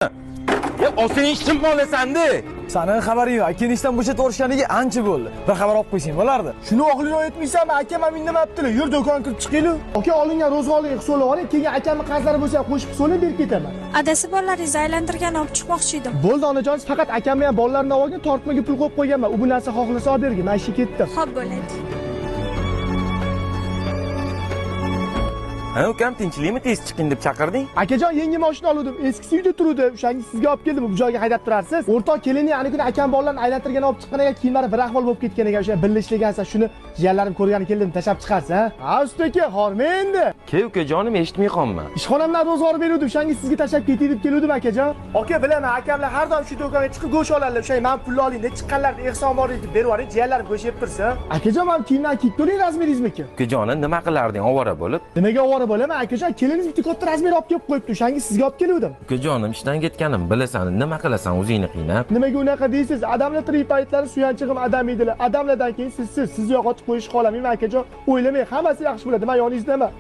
Ya osing ishim bo'lasandi. Sening xabaring yo'q. Akang ishdan bo'shatib yuborishganiga ancha bo'ldi. Bir xabar olib qo'ysang bo'lardi. Shuni oqlini aytmaysanmi? Akam ham indamabdilar. Yur do'kon kirib chiqaylik. Aka olingan ro'zg'orlarga hisoblab oling, keyin akamni qarzlari bo'lsa qo'shib hisoblab berib ketaman. Adasi bolalaringizni aylantirgan olib chiqmoqchi edim. Bo'ldi onajon, faqat akamni ham bolalarini olgan tortmaga pul qo'yib qo'yganman. U bu narsa xohlasa olib bergin. Men ishga ketdim. Xo'p bo'ladi. Ha, ukam tinchlikmi tez chiqing deb chaqirding? Akajon, yangi mashina oldim. Eskisi uyda turuvdi. O'shanga sizga olib keldim. Bu joyga haydab turarsiz. O'rtoq kelinni ani kuni akam bolalarni aylantirgan olib chiqqan ekan, kiyimlari bir ahvol bo'lib ketgan ekan. O'sha birlashgansa shuni jiyanlarim ko'rgani keldim, tashab chiqarsa. Ha, ustaka, horma endi. Ke ukajonim eshitmay qolma. Ishxonamdan ro'zg'or beruvdim. O'shanga sizga tashab ketay deb keluvdim akajon. Aka, bilaman, akamlar har doim shu do'konga chiqib go'sht oladilar. O'sha men pulni oling deb chiqqanlarda ehson bor deb berib yuboring, jiyanlarim go'sht yeb tursa. Akajon, men kiyimdan kiyib turing, razmeringizmi? Ukajonim nima qilarding ovora bo'lib? Nimaga ovora bo'laman akajon? Keliniz bitta katta razmer olib kelib qo'yibdi. O'shanga sizga olib keluvdim. Ukajonim ishdan ketganim bilasan, nima qilasan o'zingni qiynab? Nimaga unaqa deysiz? Adamlar tirik paytlari suyanchig'im adam edilar. Adamlardan keyin siz yo'qotib qo'yish qolamayman akajon. O'ylamang, hammasi yaxshi bo'ladi. Men yoningizdaman.